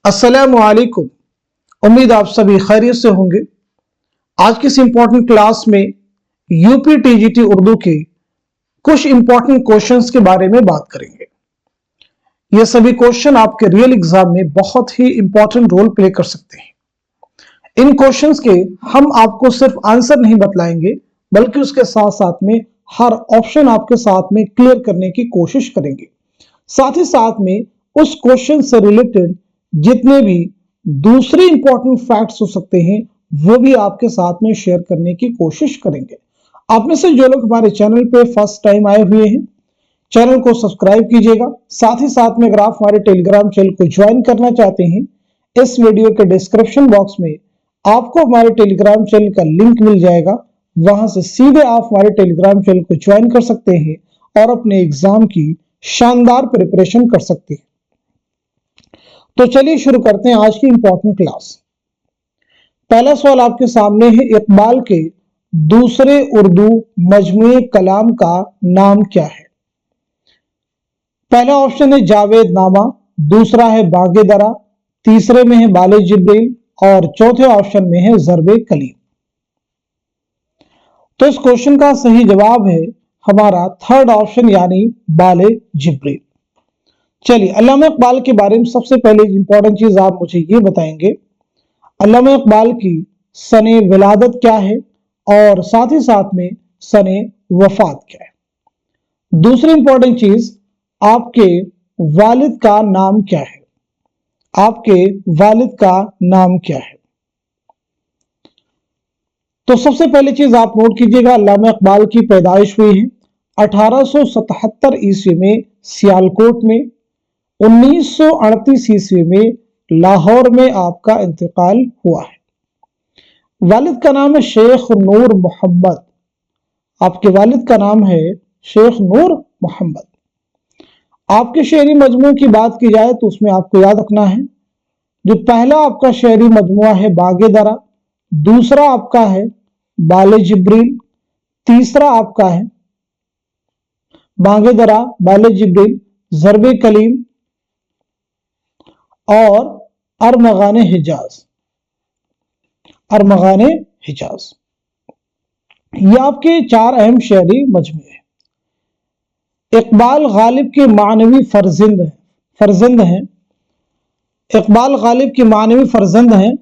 अस्सलामु अलैकुम। उम्मीद आप सभी खैरियत से होंगे। आज की इस इंपॉर्टेंट क्लास में यूपी टीजीटी उर्दू के कुछ इंपॉर्टेंट क्वेश्चंस के बारे में बात करेंगे। ये सभी क्वेश्चन आपके रियल एग्जाम में बहुत ही इंपॉर्टेंट रोल प्ले कर सकते हैं। इन क्वेश्चंस के हम आपको सिर्फ आंसर नहीं बतलाएंगे, बल्कि उसके साथ साथ में हर ऑप्शन आपके साथ में क्लियर करने की कोशिश करेंगे। साथ ही साथ में उस क्वेश्चन से रिलेटेड जितने भी दूसरे इंपॉर्टेंट फैक्ट्स हो सकते हैं वो भी आपके साथ में शेयर करने की कोशिश करेंगे। आप में से जो लोग हमारे चैनल पे फर्स्ट टाइम आए हुए हैं, चैनल को सब्सक्राइब कीजिएगा। साथ ही साथ में अगर आप हमारे टेलीग्राम चैनल को ज्वाइन करना चाहते हैं, इस वीडियो के डिस्क्रिप्शन बॉक्स में आपको हमारे टेलीग्राम चैनल का लिंक मिल जाएगा। वहां से सीधे आप हमारे टेलीग्राम चैनल को ज्वाइन कर सकते हैं और अपने एग्जाम की शानदार प्रिपरेशन कर सकते हैं। तो चलिए शुरू करते हैं आज की इंपॉर्टेंट क्लास। पहला सवाल आपके सामने है, इकबाल के दूसरे उर्दू मजमूए कलाम का नाम क्या है? पहला ऑप्शन है जावेद नामा, दूसरा है बागे दरा, तीसरे में है बाले जिब्रील और चौथे ऑप्शन में है ज़रबे कलीम। तो इस क्वेश्चन का सही जवाब है हमारा थर्ड ऑप्शन यानी बाले जिब्रील। चलिए, अल्लामा इकबाल के बारे में सबसे पहले इंपॉर्टेंट चीज आप मुझे ये बताएंगे, अल्लामा इकबाल की सने विलादत क्या है और साथ ही साथ में सने वफात क्या है। दूसरी इंपॉर्टेंट चीज, आपके वालिद का नाम क्या है? आपके वालिद का नाम क्या है? तो सबसे पहली चीज आप नोट कीजिएगा, अल्लामा इकबाल की पैदाइश हुई है 1877 ईस्वी में सियालकोट में। 1938 ईस्वी में लाहौर में आपका इंतकाल हुआ है। वालिद का नाम है शेख नूर मोहम्मद। आपके वालिद का नाम है शेख नूर मोहम्मद। आपके शेरी मजमू की बात की जाए तो उसमें आपको याद रखना है, जो पहला आपका शेरी मजमुआ है बागे दरा, दूसरा आपका है बाले जिब्रील, तीसरा आपका है बागे दरा, बाले जिब्रील, ज़रबे कलीम और अरमगाने हिजाज। अरमगाने हिजाज ये आपके चार अहम शेरी मजमूए हैं। इकबाल गालिब के मानवी फर्जंद हैं। इकबाल गालिब के मानवी फर्जंद हैं,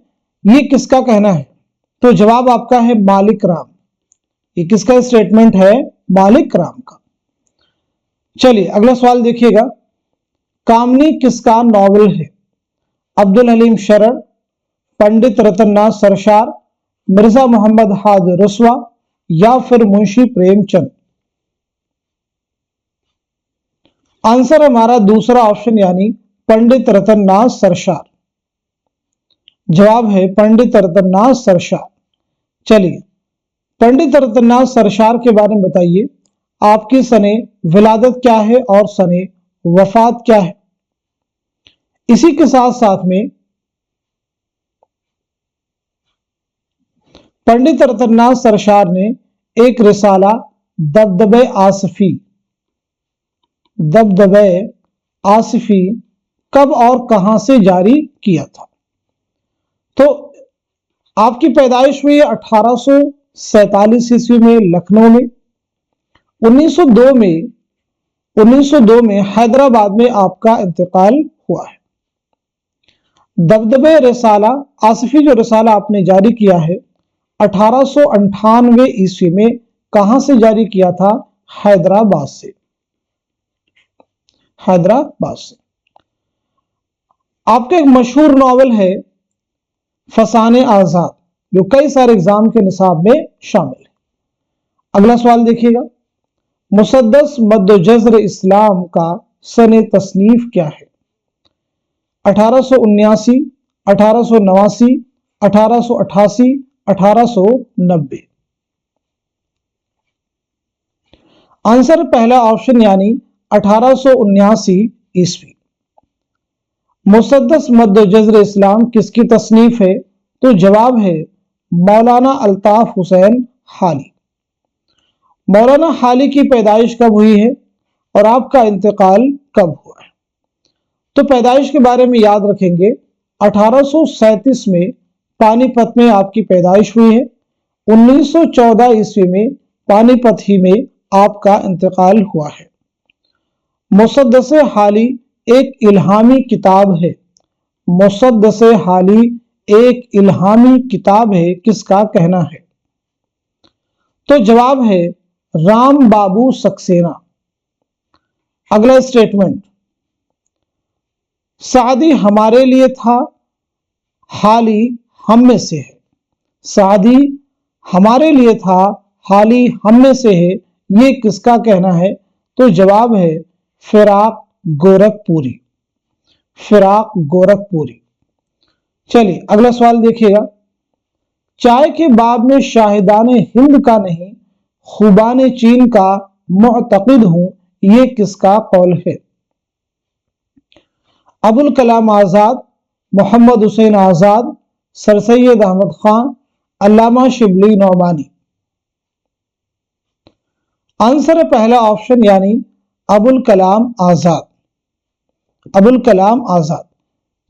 ये किसका कहना है? तो जवाब आपका है मालिक राम। ये किसका स्टेटमेंट है? मालिक राम का। चलिए अगला सवाल देखिएगा, कामनी किसका नॉवल है? अब्दुल हलीम शरण, पंडित रतननाथ सरशार, मिर्जा मोहम्मद हाद रसवा या फिर मुंशी प्रेमचंद। आंसर हमारा दूसरा ऑप्शन यानी पंडित रतननाथ सरशार। जवाब है पंडित रतननाथ सरशार। चलिए, पंडित रतननाथ सरशार के बारे में बताइए, आपकी सने विलादत क्या है और सने वफात क्या है? इसी के साथ साथ में पंडित रतननाथ सरशार ने एक रिसाला दबदबे आसिफी कब और कहां से जारी किया था? तो आपकी पैदाइश हुई 1847 ईस्वी में लखनऊ में। 1902 में हैदराबाद में आपका इंतकाल हुआ है। दबदबे रिसाला आसिफी जो रिसाला आपने जारी किया है 1898 ईस्वी में कहां से जारी किया था? हैदराबाद से। हैदराबाद से। आपका एक मशहूर नॉवल है फसाने आजाद, जो कई सारे एग्जाम के निसाब में शामिल है। अगला सवाल देखिएगा, मुसद्दस मद्द जज़्र इस्लाम का सने तसनीफ क्या है? 1879, 1889, 1888, 1890। आंसर पहला ऑप्शन यानी 1879 ईस्वी। मुसद्दस मद्द जज़्र इस्लाम किसकी तसनीफ है? तो जवाब है मौलाना अल्ताफ हुसैन हाली। मौलाना हाली की पैदाइश कब हुई है और आपका इंतकाल कब हुआ है? तो पैदाइश के बारे में याद रखेंगे 1837 में पानीपत में आपकी पैदाइश हुई है। 1914 ईस्वी में पानीपत ही में आपका इंतकाल हुआ है। मुसद्दस हाली एक इल्हामी किताब है। मुसद्दस हाली एक इल्हामी किताब है, किसका कहना है? तो जवाब है राम बाबू सक्सेना। अगला स्टेटमेंट, सादी हमारे लिए था, हाली हम में से है। सादी हमारे लिए था, हाली हम में से है, ये किसका कहना है? तो जवाब है फिराक गोरखपुरी। फिराक गोरखपुरी। चलिए अगला सवाल देखिएगा, चाय के बाब में शाहिदाने हिंद का नहीं, खुबाने चीन का मुअतकिद हूं, ये किसका कौल है? अबुल कलाम आजाद, मोहम्मद हुसैन आजाद, सर सैयद अहमद खान, अल्लामा शिबली नौमानी। आंसर है पहला ऑप्शन यानी अबुल कलाम आजाद। अबुल कलाम आजाद।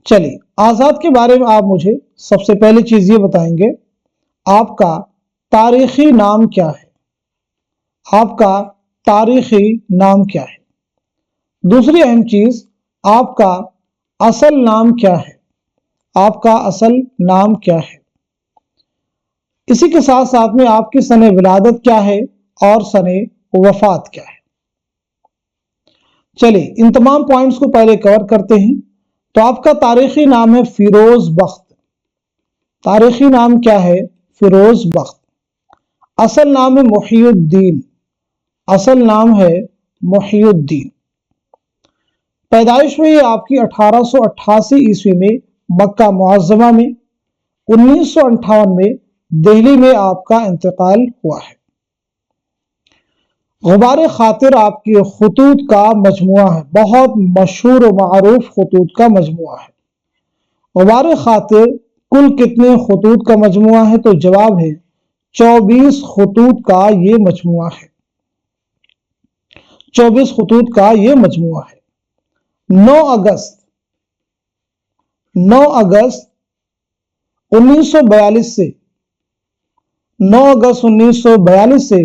चलिए आजाद के बारे में आप मुझे सबसे पहली चीज ये बताएंगे, आपका तारीखी नाम क्या है? आपका तारीखी नाम क्या है? दूसरी अहम चीज, आपका असल नाम क्या है? आपका असल नाम क्या है? इसी के साथ साथ में आपकी सने विलादत क्या है और सने वफात क्या है? चलिए इन तमाम पॉइंट्स को पहले कवर करते हैं। तो आपका तारीखी नाम है फिरोज बख्त। तारीखी नाम क्या है? फिरोज बख्त। असल नाम है मुहियुद्दीन। असल नाम है मुहियुद्दीन। पैदाइश हुई आपकी 1888 ईस्वी में मक्का मुअज़्ज़मा में। 1958 में दिल्ली में आपका इंतकाल हुआ है। गुबार खातिर आपकी खतूत का मजमुआ है, बहुत मशहूर और मारूफ खतूत का मजमुआ है। गुबार खातिर कुल कितने खतूत का मजमुआ है? तो जवाब है 24 खतूत का ये मजमुआ है। 24 खतूत का ये मजमुआ है। 9 अगस्त 1942 से 9 अगस्त 1942 से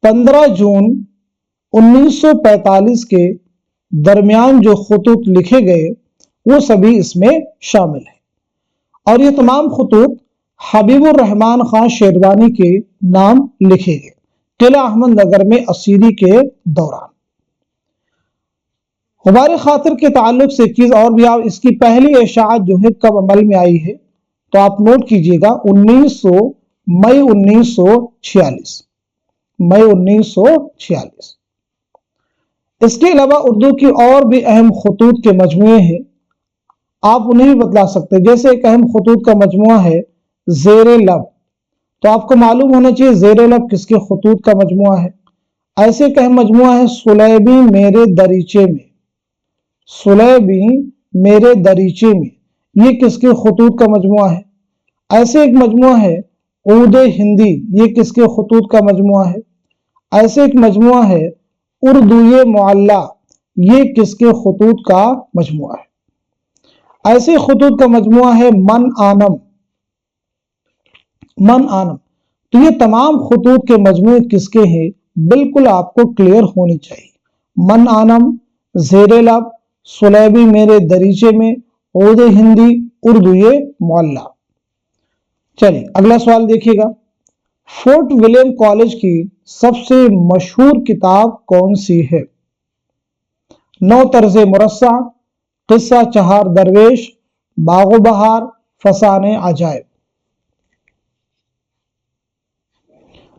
15 जून 1945 के दरमियान जो खतूत लिखे गए वो सभी इसमें शामिल है। और ये तमाम खतूत हबीबुर रहमान खान शेरवानी के नाम लिखे गए किला अहमद नगर में असीरी के दौरान। गुबार खातिर के ताल्लुक से चीज और भी, आप इसकी पहली इशाअत जो है कब अमल में आई है? तो आप नोट कीजिएगा मई 1946। मई 1946। इसके अलावा उर्दू की और भी अहम खतूत के मजमुए हैं, आप उन्हें भी बतला सकते हैं। जैसे एक अहम खतूत का मजमुआ है ज़ेरे लब, तो आपको मालूम होना चाहिए ज़ेरे लब किसके खतूत का मजमुआ है। ऐसे एक अहम मजमुआ है सुलैबी मेरे दरीचे में। सुलैबी मेरे दरीचे में, ये किसके खतूत का मजमुआ है। ऐसे एक मजमुआ है ऊद हिंदी, ये किसके खतूत का मजमुआ है। ऐसे एक मजमुआ है उर्दूए मुअल्ला, ये किसके खतूत का मजमुआ है। ऐसे खतूत का मजमुआ है मन आनम। मन आनम। तो ये तमाम खतूत के मजमुए किसके हैं, बिल्कुल आपको क्लियर होनी चाहिए। मन आनम, ज़ेरे लब, सुलैबी मेरे दरीचे में, ऊद हिंदी, उर्दूए मुअल्ला। चलिए अगला सवाल देखिएगा, फोर्ट विलियम कॉलेज की सबसे मशहूर किताब कौन सी है? 9 तर्ज़े मुरस्सा, किस्सा चहार दरवेश, बागो बहार, फसाने अजायब।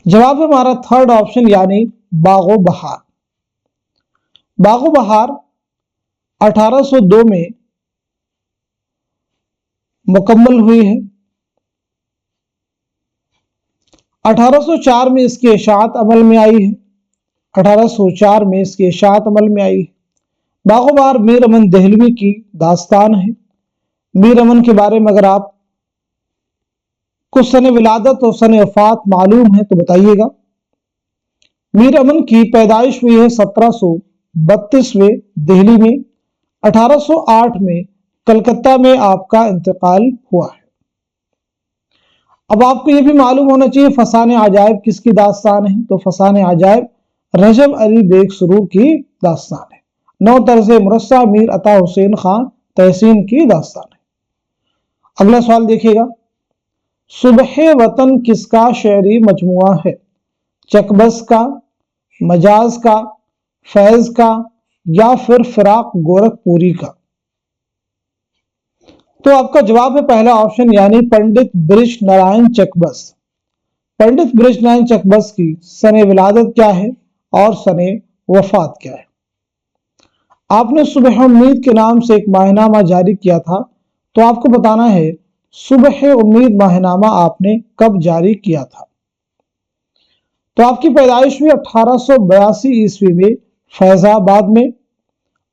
जवाब है हमारा थर्ड ऑप्शन यानी बागो बहार। बागो बहार 1802 में मुकम्मल हुई है। 1804 में इसकी इशाअत अमल में आई है। 1804 में इसकी इशाअत अमल में आई है। बागो बहार मीर अमन दहलवी की दास्तान है। मीर अमन के बारे में अगर आप कुछ सने विलादत और सने वफात मालूम है तो बताइएगा। मीर अमन की पैदाइश हुई है 1732 में दिल्ली में। 1808 में कलकत्ता में आपका इंतकाल हुआ है। अब आपको ये भी मालूम होना चाहिए फसान अजायब किसकी दास्तान है, तो फसान अजायब रजब अली बेग सुरूर की दास्तान है। नौ तर्ज मुरस्सा मीर अता हुसैन खान तहसीन की दास्तान है। अगला सवाल देखिएगा, सुबह वतन किसका शेरी मजमुआ है? चकबस का, मजाज का, फैज का, या फिर फिराक गोरखपुरी का? तो आपका जवाब है पहला ऑप्शन यानी पंडित ब्रिज नारायण चकबस। पंडित ब्रिज नारायण चकबस की सने विलादत क्या है और सने वफात क्या है? आपने सुबह उम्मीद के नाम से एक माहनामा जारी किया था, तो आपको बताना है सुबह उम्मीद माहनामा आपने कब जारी किया था। तो आपकी पैदाइश हुई 1882 ईस्वी में फैजाबाद में।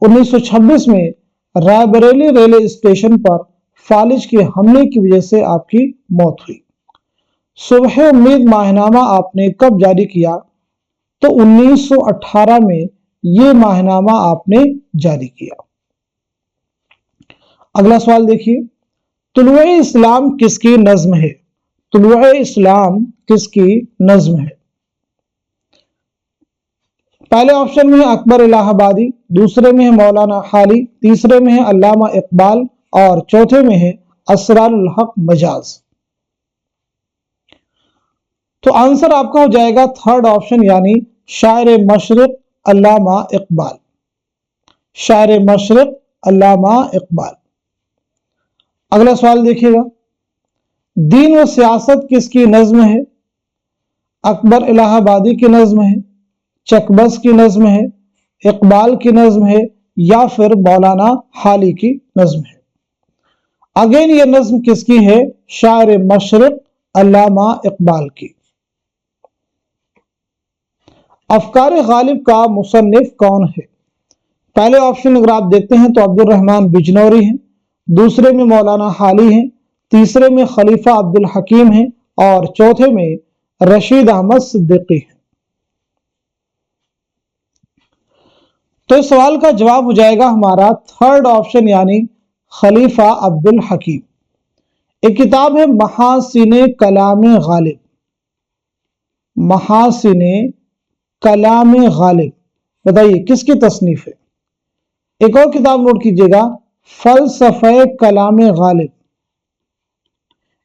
1926 में रायबरेली रेलवे स्टेशन पर फालिज के हमले की वजह से आपकी मौत हुई। सुबह उम्मीद माहनामा आपने कब जारी किया? तो 1918 में ये माहनामा आपने जारी किया। अगला सवाल देखिए, तुलुए इस्लाम किसकी नज्म है? तुलुए इस्लाम किसकी नज्म है? पहले ऑप्शन में है अकबर इलाहाबादी, दूसरे में है मौलाना हाली, तीसरे में है अल्लामा इकबाल और चौथे में है असरारुल हक मजाज। तो आंसर आपका हो जाएगा थर्ड ऑप्शन यानी शायर मशरिक अल्लामा इकबाल। शायर मशरिक अल्लामा इकबाल। अगला सवाल देखिएगा, दीन व सियासत किसकी नज्म है? अकबर इलाहाबादी की नज्म है, चकबस की नज्म है, इकबाल की नज्म है, या फिर मौलाना हाली की नज्म है? अगेन ये नज्म किसकी है? शायर मशरिक अल्लामा इकबाल की। अफकार गालिब का मुसन्निफ कौन है? पहले ऑप्शन अगर आप देखते हैं तो अब्दुल रहमान बिजनौरी हैं, दूसरे में मौलाना हाली हैं, तीसरे में खलीफा अब्दुल हकीम हैं और चौथे में रशीद अहमद सिद्दीकी हैं। तो इस सवाल का जवाब हो जाएगा हमारा थर्ड ऑप्शन यानी खलीफा अब्दुल हकीम। एक किताब है महासिने कलामे गालिब। महासिने कलामे गालिब बताइए किसकी तसनीफ है? एक और किताब नोट कीजिएगा, फलसफे कलामे गालिब।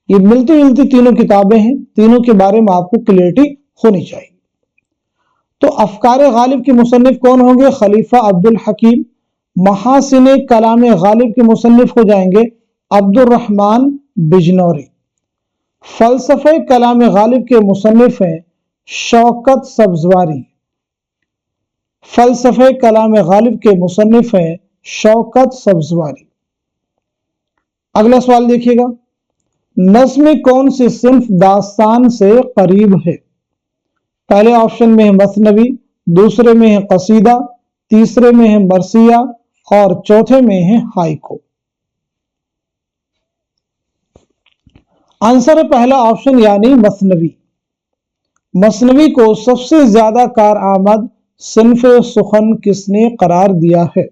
ये मिलती जुलती तीनों किताबें हैं, तीनों के बारे में आपको क्लियरिटी होनी चाहिए। तो अफकार गालिब के मुसन्निफ कौन होंगे? खलीफा अब्दुल हकीम। महासिने कलामे गालिब के मुसन्निफ हो जाएंगे अब्दुल रहमान बिजनौरी। फलसफे कलामे गालिब के मुसन्निफ हैं शौकत सब्जवारी। फलसफे कलामे गालिब के मुसन्निफ हैं शौकत सब्जवारी। अगला सवाल देखिएगा, नज़्म कौन सी सिंफ दास्तान से करीब है? पहले ऑप्शन में है मसनवी, दूसरे में है कसीदा, तीसरे में है मरसिया और चौथे में है हाइको। आंसर है पहला ऑप्शन यानी मसनवी। मसनवी को सबसे ज्यादा कारआमद सिन्फ़े सुखन किसने करार दिया है?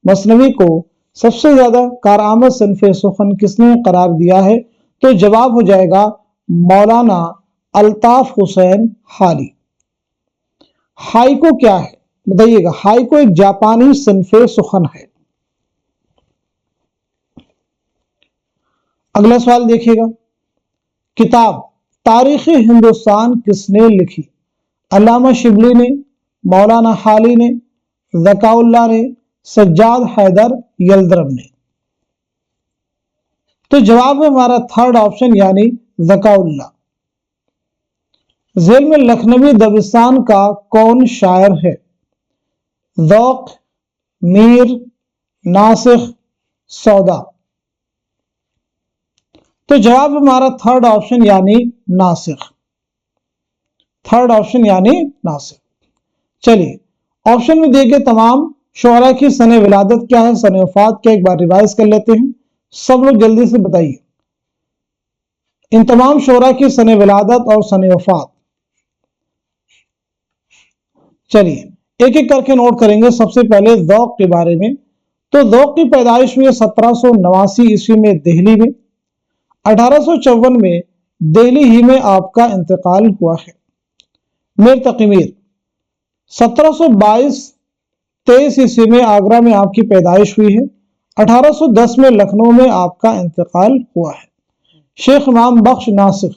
मसनवी को सबसे ज्यादा कारआमद सिन्फ़े सुखन किसने करार दिया है? तो जवाब हो जाएगा मौलाना अल्ताफ हुसैन हाली। हाइको क्या है बताइएगा? हाइको एक जापानी सिन्फ़े सुखन है। अगला सवाल देखिएगा, किताब तारीख हिंदुस्तान किसने लिखी? अल्लामा शिबली ने, मौलाना हाली ने, ज़काउल्लाह ने, सज्जाद हैदर यल्दरम ने? तो जवाब है हमारा थर्ड ऑप्शन यानी ज़काउल्लाह। जेल में लखनवी दबिस्तान का कौन शायर है? ज़ौक़, मीर, नासिख, सौदा? तो जवाब हमारा थर्ड ऑप्शन यानी नासिख। थर्ड ऑप्शन यानी नासिख। चलिए ऑप्शन में दिए गए तमाम शोहरा की सने विलादत क्या है, सने वफात क्या, एक बार रिवाइज कर लेते हैं। सब लोग जल्दी से बताइए इन तमाम शोहरा की सने विलादत और सने वफात। चलिए एक एक करके नोट करेंगे। सबसे पहले ज़ौक़ के बारे में, तो ذوق की पैदाइश हुई 1789 ईस्वी में दिल्ली में। 1854 में दिल्ली ही में आपका इंतकाल हुआ है। मीर तकी मीर 1722-23 ईस्वी में आगरा में आपकी पैदाइश हुई है। 1810 में लखनऊ में आपका इंतकाल हुआ है। शेख इमाम बख्श नासिर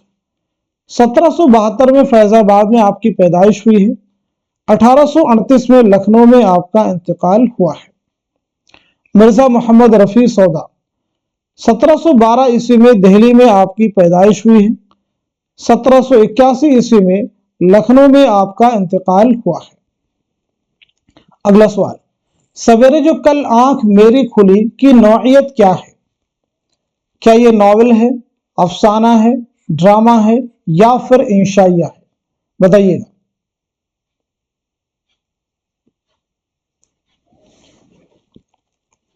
1772 में फैजाबाद में आपकी पैदाइश हुई है। 1838 में लखनऊ में आपका इंतकाल हुआ है। मिर्जा मोहम्मद रफी सौदा 1712 ईस्वी में दिल्ली में आपकी पैदाइश हुई है। 1781 ईस्वी में लखनऊ में आपका इंतकाल हुआ है। अगला सवाल, सवेरे जो कल आंख मेरी खुली की नौइयत क्या है? क्या ये नॉवेल है, अफसाना है, ड्रामा है या फिर इंशाइया है? बताइएगा।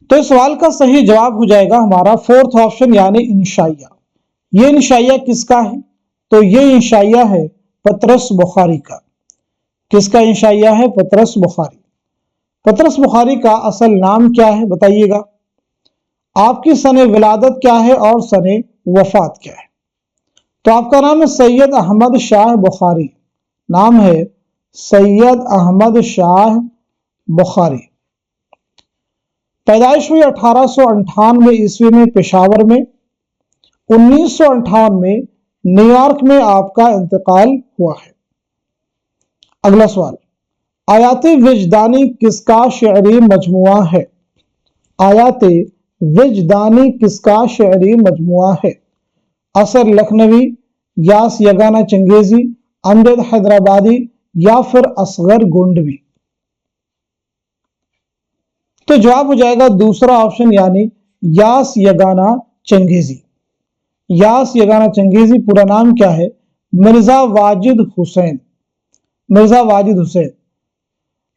तो इस सवाल का सही जवाब हो जाएगा हमारा फोर्थ ऑप्शन यानी इंशाइया। ये इंशाइया किसका है? तो ये इंशाइया है पतरस बुखारी का। किसका इंशाइया है? पतरस बुखारी। पतरस बुखारी का असल नाम क्या है बताइएगा। आपकी सने विलादत क्या है और सने वफात क्या है? तो आपका नाम है सैयद अहमद शाह बुखारी। नाम है सैयद अहमद शाह बुखारी। पैदाइश हुई 1898 ईस्वी में पेशावर में। 1958 में न्यूयॉर्क में आपका इंतकाल हुआ है। अगला सवाल, आयाते विजदानी किसका शेरी मजमुआ है? आयाते विजदानी किसका शेरी मजमुआ है? असर लखनवी, यास यगाना चंगेजी, अमजद हैदराबादी या फिर असगर गुंडवी? तो जवाब हो जाएगा दूसरा ऑप्शन यानी यास यगाना चंगेजी। यास यगाना चंगेजी पूरा नाम क्या है? मिर्जा वाजिद हुसैन। मिर्जा वाजिद हुसैन।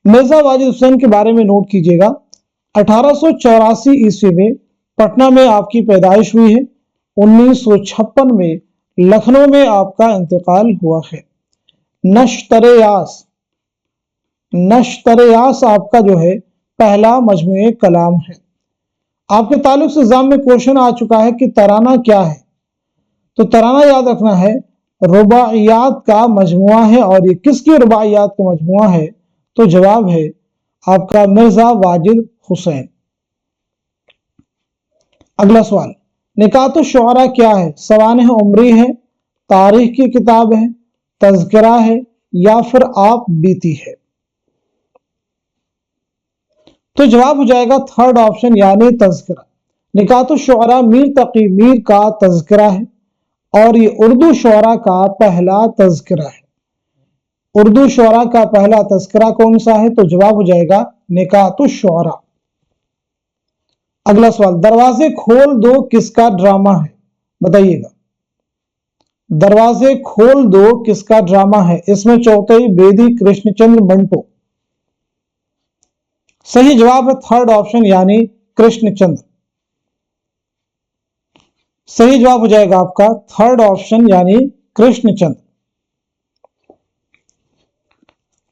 मिर्जा वाजिद हुसैन के बारे में नोट कीजिएगा। 1884 ईस्वी में पटना में आपकी पैदाइश हुई है। 1956 में लखनऊ में आपका इंतकाल हुआ है। नश्तर-ए-यास, नश्तर-ए-यास आपका जो है पहला मजमूए कलाम है। आपके ताल्लुक से एग्जाम में क्वेश्चन आ चुका है कि तराना क्या है? तो तराना याद रखना है रुबाइयात का मजमुआ है। और ये किसकी रुबाइयात का मजमुआ है? तो जवाब है आपका मिर्जा वाजिद हुसैन। अगला सवाल, निकातुश शुअरा क्या है? सवानह उमरी है, तारीख की किताब है, तज़किरा है या फिर आप बीती है? तो जवाब हो जाएगा थर्ड ऑप्शन यानी तज़किरा। निकातुश शुअरा मीर तकी मीर का तज़किरा है और ये उर्दू शुअरा का पहला तज़किरा है। उर्दू शुअरा का पहला तज़किरा कौन सा है? तो जवाब हो जाएगा निकातुश शुअरा। अगला सवाल, दरवाजे खोल दो किसका ड्रामा है? बताइएगा। दरवाजे खोल दो किसका ड्रामा है? इसमें चौथई, बेदी, कृष्णचंद्र, मंटो। सही जवाब है थर्ड ऑप्शन यानी कृष्णचंद्र। सही जवाब हो जाएगा आपका थर्ड ऑप्शन यानी कृष्णचंद्र।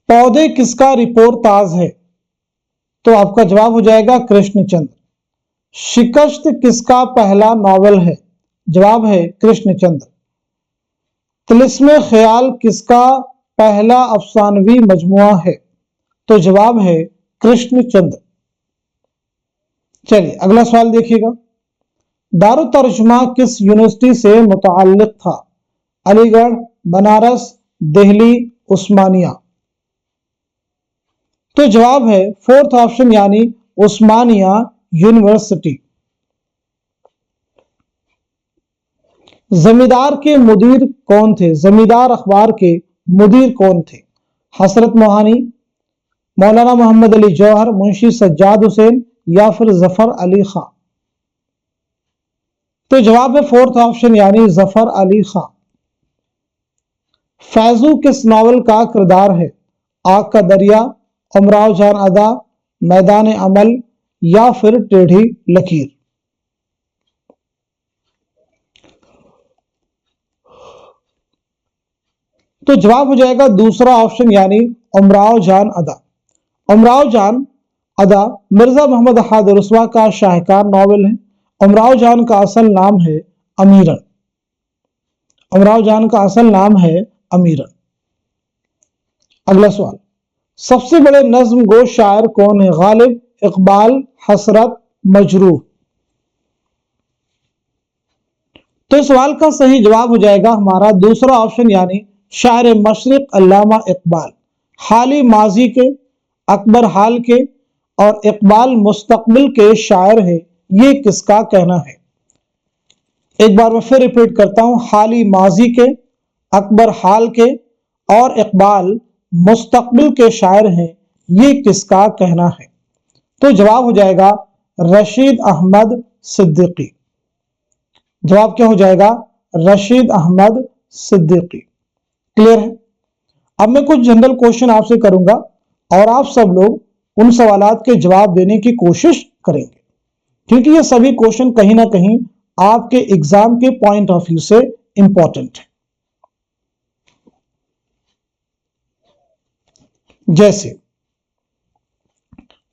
पौधे किसका रिपोर्ताज है? तो आपका जवाब हो जाएगा कृष्णचंद्र। शिकस्त किसका पहला नॉवेल है? जवाब है कृष्णचंद्र। तिलिस्मे ख्याल किसका पहला अफसानवी मजमुआ है? तो जवाब है कृष्णचंद्र। चलिए अगला सवाल देखिएगा। दारुल तर्जुमा किस यूनिवर्सिटी से मुताल्लिक था? अलीगढ़, बनारस, दिल्ली, उस्मानिया? तो जवाब है फोर्थ ऑप्शन यानी उस्मानिया यूनिवर्सिटी। जमींदार के मुदीर कौन थे? जमींदार अखबार के मुदीर कौन थे? हसरत मोहानी, मौलाना मोहम्मद अली जौहर, मुंशी सज्जाद हुसैन या फिर जफर अली खां? तो जवाब है फोर्थ ऑप्शन यानी जफर अली खां। फैजू किस नॉवल का किरदार है? आग का दरिया, उमराव जान अदा, मैदान अमल या फिर टेढ़ी लकीर? तो जवाब हो जाएगा दूसरा ऑप्शन यानी उमराव जान अदा। उमराव जान अदा मिर्जा मोहम्मद अहाद रसवा का शाहकार नावल है। उमराव जान का असल नाम है अमीरन। उमराव जान का असल नाम है अमीरन। अगला सवाल, सबसे बड़े नज्म गो शायर कौन है? गालिब, इकबाल, हसरत, मजरूह। तो इस सवाल का सही जवाब हो जाएगा हमारा दूसरा ऑप्शन, यानी शायर मशरिक अल्लामा इकबाल। हाली माजी के, अकबर हाल के और इकबाल मुस्तकबिल के शायर है, ये किसका कहना है? एक बार मैं फिर रिपीट करता हूं, हाली माजी के, अकबर हाल के और इकबाल मुस्तकबिल के शायर हैं, ये किसका कहना है? तो जवाब हो जाएगा रशीद अहमद सिद्दीकी। जवाब क्या हो जाएगा? रशीद अहमद सिद्दीकी। क्लियर है? अब मैं कुछ जनरल क्वेश्चन आपसे करूंगा और आप सब लोग उन सवालात के जवाब देने की कोशिश करेंगे, क्योंकि ये सभी क्वेश्चन कहीं ना कहीं आपके एग्जाम के पॉइंट ऑफ व्यू से इंपॉर्टेंट है। जैसे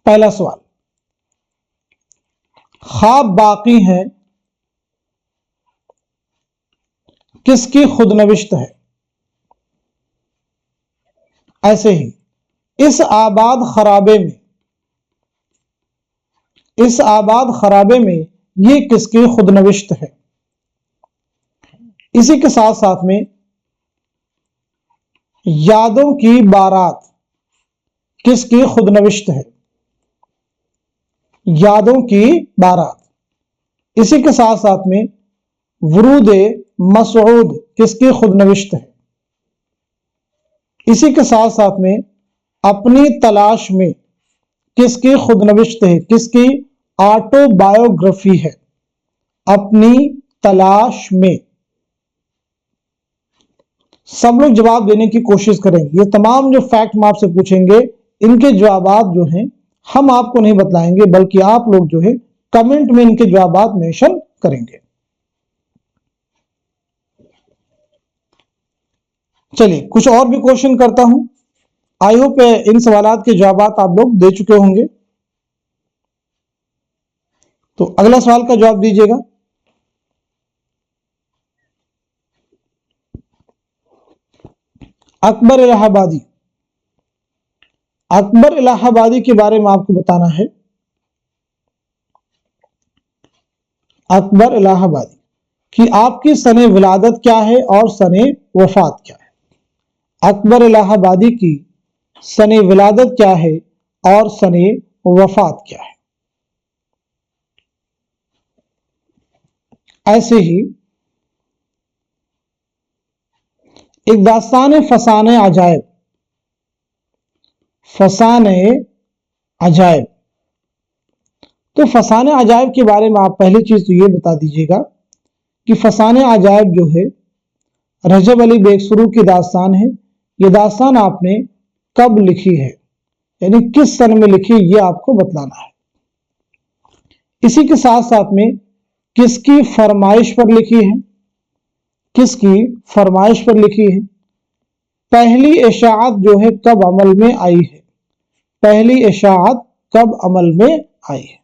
पहला सवाल, ख्वाब बाकी है किसकी खुदनविश्त है? ऐसे ही इस आबाद खराबे में, इस आबाद खराबे में ये किसकी खुदनविश्त है? इसी के साथ साथ में यादों की बारात किसकी खुदनविश्त है? यादों की बारात। इसी के साथ साथ में वरूद मसऊद किसकी खुदनविश्त है? इसी के साथ साथ में अपनी तलाश में किसकी खुदनविश्त है? किसकी ऑटोबायोग्राफी है? अपनी तलाश में। सब लोग जवाब देने की कोशिश करेंगे। ये तमाम जो फैक्ट हम आपसे पूछेंगे, इनके जवाब जो हैं हम आपको नहीं बतलाएंगे, बल्कि आप लोग जो है कमेंट में इनके जवाब मेंशन करेंगे। चलिए कुछ और भी क्वेश्चन करता हूं। आई होप इन सवालात के जवाब आप लोग दे चुके होंगे। तो अगला सवाल का जवाब दीजिएगा। अकबर इलाहाबादी। अकबर इलाहाबादी के बारे में आपको बताना है। अकबर इलाहाबादी कि आपकी सने विलादत क्या है और सने वफात क्या है? अकबर इलाहाबादी की सने विलादत क्या है और सने वफात क्या है? ऐसे ही एक दास्तान फसाने अजायब। फसाने अजायब, तो फसाने अजायब के बारे में आप पहली चीज तो ये बता दीजिएगा कि फसाने अजायब जो है रजब अली बेगसुरू की दास्तान है। ये दास्तान आपने कब लिखी है, यानी किस सन में लिखी, ये आपको बतलाना है। इसी के साथ साथ में किसकी फरमाइश पर लिखी है? किसकी फरमाइश पर लिखी है? पहली इशाअत जो है कब अमल में आई है? पहली इशाअत कब अमल में आई है?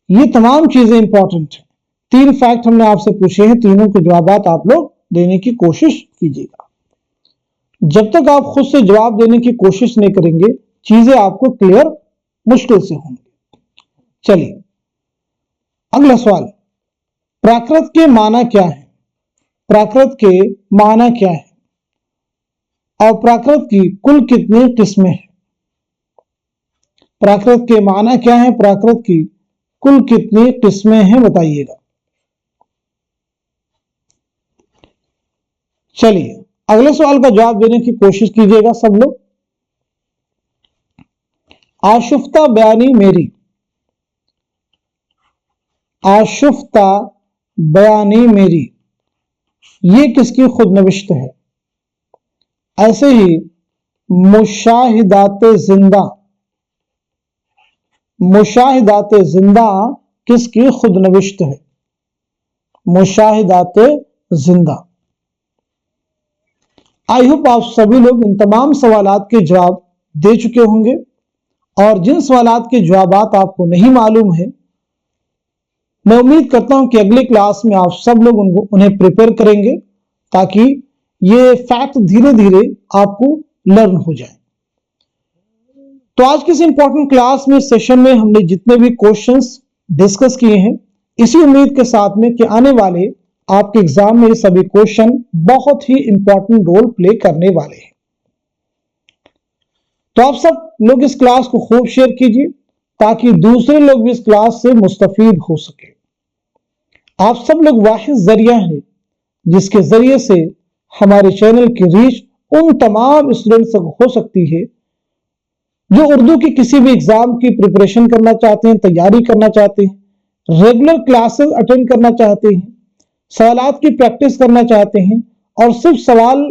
ये तमाम चीजें इंपॉर्टेंट है। 3 फैक्ट हमने आपसे पूछे हैं, तीनों के जवाब आप लोग देने की कोशिश कीजिएगा। जब तक आप खुद से जवाब देने की कोशिश नहीं करेंगे, चीजें आपको क्लियर मुश्किल से होंगी। चलिए अगला सवाल, प्राकृत के माना क्या है? प्राकृत के माना क्या है और प्राकृत की कुल कितनी किस्में हैं? प्राकृत के माना क्या है, प्राकृत की कुल कितनी किस्में हैं, बताइएगा। चलिए अगले सवाल का जवाब देने की कोशिश कीजिएगा सब लोग। आशुफ्ता बयानी मेरी। आशुफ्ता बयानी मेरी, ये किसकी खुदनविश्त है? ऐसे ही मुशाहिदात जिंदा। मुशाहिदात जिंदा किसकी खुदनविश्त है? मुशाहिदात जिंदा। आई होप आप सभी लोग इन तमाम सवालात के जवाब दे चुके होंगे और जिन सवालात के जवाबात आपको नहीं मालूम है, मैं उम्मीद करता हूं कि अगले क्लास में आप सब लोग उन्हें प्रिपेयर करेंगे ताकि ये फैक्ट धीरे धीरे आपको लर्न हो जाए। तो आज की इस इंपॉर्टेंट क्लास में, सेशन में हमने जितने भी क्वेश्चंस डिस्कस किए हैं, इसी उम्मीद के साथ में कि आने वाले आपके एग्जाम में ये सभी क्वेश्चन बहुत ही इंपॉर्टेंट रोल प्ले करने वाले हैं। तो आप सब लोग इस क्लास को खूब शेयर कीजिए ताकि दूसरे लोग भी इस क्लास से मुस्तफीद हो सके। आप सब लोग वाहिद जरिया है जिसके जरिए से हमारे चैनल की रीच उन तमाम स्टूडेंट्स तक हो सकती है जो उर्दू की किसी भी एग्जाम की प्रिपरेशन करना चाहते हैं, तैयारी करना चाहते हैं, रेगुलर क्लासेस अटेंड करना चाहते हैं, सवालात की प्रैक्टिस करना चाहते हैं और सिर्फ सवाल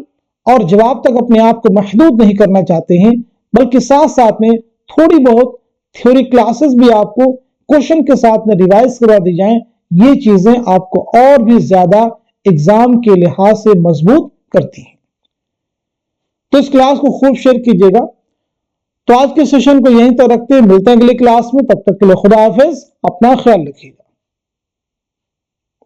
और जवाब तक अपने आप को महदूद नहीं करना चाहते हैं, बल्कि साथ साथ में थोड़ी बहुत थ्योरी क्लासेस भी आपको क्वेश्चन के साथ में रिवाइज करवा दी जाएं। ये चीजें आपको और भी ज्यादा एग्जाम के लिहाज से मजबूत करती हैं। तो इस क्लास को खूब शेयर कीजिएगा। तो आज के सेशन को यहीं तक रखते हैं, मिलते हैं अगले क्लास में। तब तक के लिए खुदा हाफिज, अपना ख्याल रखिएगा।